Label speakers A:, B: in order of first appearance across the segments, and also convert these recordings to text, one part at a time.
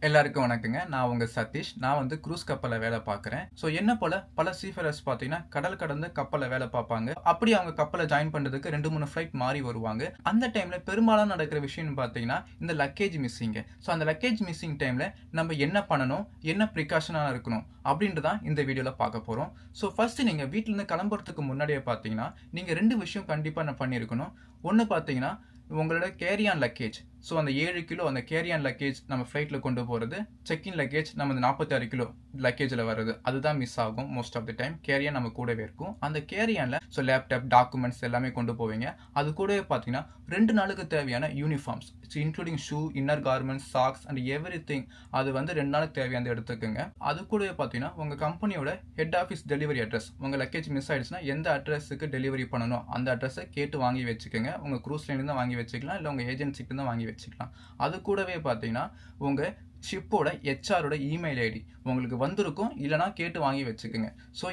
A: எல்லாருக்கும் வணக்கங்க. நான் உங்க சதீஷ். நான் வந்து க்ரூஸ் கப்பல்ல வேலை பார்க்குறேன். என்ன போல பல சீஃபரர்ஸ் பார்த்தீங்கன்னா, கடல் கடந்து கப்பல்ல வேலை பார்ப்பாங்க. அப்படி அவங்க கப்பல்ல ஜாயின் பண்றதுக்கு 2, 3 ஃப்ளைட் மாறி வருவாங்க. அந்த டைம்ல பெரும்பாலும் நடக்கிற விஷயம்னு பார்த்தீங்கன்னா, இந்த லக்கேஜ் மிஸ்ஸிங். அந்த லக்கேஜ் மிஸ்ஸிங் டைம்ல நம்ம என்ன பண்ணணும்? என்ன ப்ரிகாஷனா இருக்கணும்? அப்படின்ட்டு தான் இந்த வீடியோல பார்க்க போறோம். ஃபர்ஸ்ட் நீங்க வீட்ல இருந்து கிளம்புறதுக்கு முன்னாடியே பார்த்தீங்கன்னா, நீங்க 2 விஷயம் கண்டிப்பா பண்ணியிருக்கணும். ஒண்ணு பார்த்தீங்கன்னா, உங்களோட கேரி ஆன் லக்கேஜ். அந்த 7 கிலோ அந்த கேரி ஆன் லக்கேஜ் நம்ம ஃப்ளைட்ல கொண்டு போறது. செக் இன் லக்கேஜ் நம்ம 46 கிலோ லக்கேஜ்ல வருது. அதுதான் மிஸ் ஆகும் most of the time. Carry on நம்ம கூடவே இருக்கும். அந்த கேரி ஆன்ல லேப்டாப், டாக்குமெண்ட்ஸ் எல்லாமே கொண்டு போவீங்க. அது கூடவே பார்த்தீங்கன்னா 2 நாளுக்கு தேவையான uniforms including shoe, inner garments, socks and everything. அது வந்து 2 நாளுக்கு தேவையானது எடுத்துக்கோங்க. அது கூடவே பார்த்தீங்கன்னா உங்க கம்பெனியோட ஹெட் ஆஃபீஸ் டெலிவரி அட்ரஸ். உங்க லக்கேஜ் மிஸ் ஆயிடுச்சுன்னா எந்த அட்ரஸுக்கு டெலிவரி பண்ணணும் அந்த அட்ரஸை கேட்டு வாங்கி வச்சுக்கோங்க. உங்க க்ரூஸ் லைன்ல இருந்து வாங்கி வச்சுக்கலாம், இல்லை உங்க ஏஜென்சிக்கு இருந்து வாங்கி வச்சுக்கலாம். அது கூடவே பார்த்தீங்கன்னா உங்க ஷிப்போட ஹெச்ஆரோட இமெயில் ஐடி உங்களுக்கு வந்திருக்கும், இல்லைனா கேட்டு வாங்கி வச்சுக்கோங்க.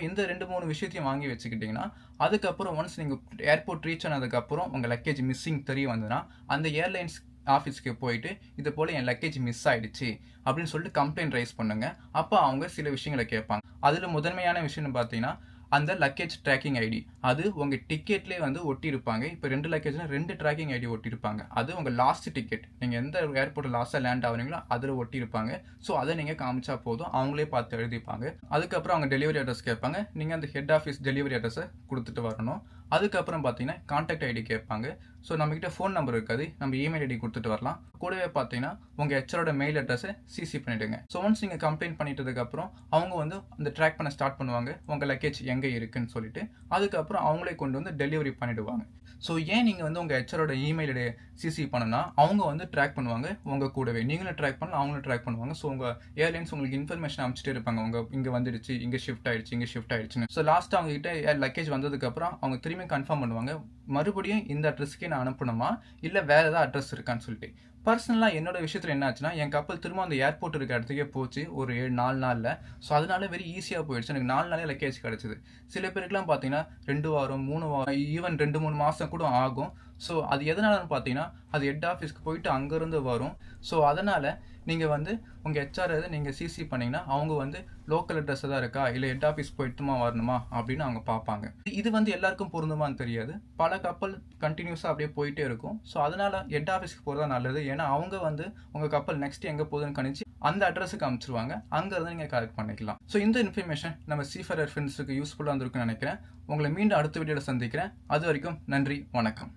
A: இந்த 2-3 விஷயத்தையும் வாங்கி வச்சுக்கிட்டிங்கன்னா, அதுக்கப்புறம் ஒன்ஸ் நீங்கள் ஏர்போர்ட் ரீச் ஆனதுக்கப்புறம் உங்கள் லக்கேஜ் மிஸ்ஸிங் தெரிய வந்ததுன்னா, அந்த ஏர்லைன்ஸ் ஆஃபீஸ்க்கு போயிட்டு இது போல் என் லக்கேஜ் மிஸ் ஆயிடுச்சு அப்படின்னு சொல்லிட்டு கம்ப்ளைண்ட் ரைஸ் பண்ணுங்க. அப்போ அவங்க சில விஷயங்களை கேட்பாங்க. அதில் முதன்மையான விஷயம்னு பார்த்தீங்கன்னா, அந்த லக்கேஜ் ட்ராக்கிங் ஐடி. அது உங்க டிக்கெட்லேயே வந்து ஒட்டியிருப்பாங்க. இப்போ 2 லக்கேஜ்னா 2 ட்ராக்கிங் ஐடி ஒட்டியிருப்பாங்க. அது உங்க லாஸ்ட் டிக்கெட், நீங்க எந்த ஏர்போர்ட்ல லாஸ்ட்டாக லேண்ட் ஆகுறீங்களோ அதில் ஒட்டியிருப்பாங்க. அதை நீங்க காமிச்சா போதும், அவங்களே பார்த்து எழுதிப்பாங்க. அதுக்கப்புறம் அவங்க டெலிவரி அட்ரஸ் கேட்பாங்க. நீங்க அந்த ஹெட் ஆஃபீஸ் டெலிவரி அட்ரஸை கொடுத்துட்டு வரணும். அதுக்கப்புறம் பார்த்தீங்கன்னா கான்டாக்ட் ஐடி கேட்பாங்க. நம்மகிட்ட ஃபோன் நம்பர் இருக்காது, நம்ம இமெயில் ஐடி கொடுத்துட்டு வரலாம். கூடவே பார்த்தீங்கன்னா உங்க ஹெச்ஆரோட மெயில் அட்ரஸை சிசி பண்ணிடுங்க. ஒன்ஸ் நீங்க கம்ப்ளைண்ட் பண்ணிட்டதுக்கு அப்புறம் அவங்க வந்து அந்த ட்ராக் பண்ண ஸ்டார்ட் பண்ணுவாங்க, உங்க லக்கேஜ் எங்க இருக்குன்னு சொல்லிட்டு. அதுக்கப்புறம் அவங்களே கொண்டு வந்து டெலிவரி பண்ணிடுவாங்க. ஏன் நீங்க வந்து உங்க ஹெச்ஆரோட இமெயில் ஐடி சிசி பண்ணனா, அவங்க வந்து ட்ராக் பண்ணுவாங்க உங்க கூடவே. நீங்களும் ட்ராக் பண்ணலாம், அவங்களும் ட்ராக் பண்ணுவாங்க. உங்க ஏர்லைன்ஸ் உங்களுக்கு இன்ஃபர்மேஷன் அனுப்பிச்சிட்டே இருப்பாங்க. உங்க இங்க வந்துடுச்சு, இங்க ஷிஃப்ட் ஆயிடுச்சு, இங்க ஷிஃப்ட் ஆயிடுச்சுன்னு. லாஸ்ட் அவங்க கிட்ட லக்கேஜ் வந்ததுக்கு அப்புறம் அவங்க திரும்பி கன்ஃபார்ம் பண்ணுவாங்க, மறுபடியும் இந்த அட்ரஸ்க்கே நான் அனுப்பணுமா, இல்ல வேற ஏதாவது அட்ரஸ் இருக்கான்னு சொல்லிட்டு. பர்சனலா என்னோட விஷயத்துல என்ன ஆச்சுன்னா, என் கப்பல் திரும்ப அந்த ஏர்போர்ட் இருக்க இடத்துக்கே போச்சு ஒரு 4 நாள்ல. அதனால வெரி ஈஸியா போயிடுச்சு. எனக்கு 4 நாளே லக்கேஜ் கிடைச்சது. சில பேருக்குலாம் பார்த்தீங்கன்னா 2 வாரம், 3 வாரம், ஈவன் 2, 3 மாசம் கூட ஆகும். அது எதனாலன்னு பார்த்தீங்கன்னா, அது ஹெட் ஆஃபீஸ்க்கு போயிட்டு அங்கிருந்து வரும். அதனால நீங்க வந்து உங்க ஹெச்ஆர் நீங்க சிசி பண்ணீங்கன்னா, அவங்க வந்து லோக்கல் அட்ரஸ் தான் இருக்கா, இல்ல ஹெட் ஆஃபீஸ் போயிட்டுமா வரணுமா அப்படின்னு அவங்க பார்ப்பாங்க. இது வந்து எல்லாருக்கும் பொருந்துமான்னு தெரியாது. பல கப்பல் கண்டினியூஸா அப்படியே போயிட்டே இருக்கும். அதனால ஹெட் ஆஃபீஸ்க்கு போறதா நல்லது. ஏன்னா அவங்க வந்து உங்க கப்பல் நெக்ஸ்ட் எங்க போகுதுன்னு கணிச்சு அந்த அட்ரஸுக்கு அனுப்பிச்சிருவாங்க. அங்க இருந்து நீங்க கலெக்ட் பண்ணிக்கலாம். இந்த இன்ஃபர்மேஷன் நம்ம சீஃபரர் ஃப்ரெண்ட்ஸுக்கு யூஸ்ஃபுல்லா இருந்திருக்குன்னு நினைக்கிறேன். உங்களை மீண்டும் அடுத்த வீடியோல சந்திக்கிறேன். அது வரைக்கும் நன்றி, வணக்கம்.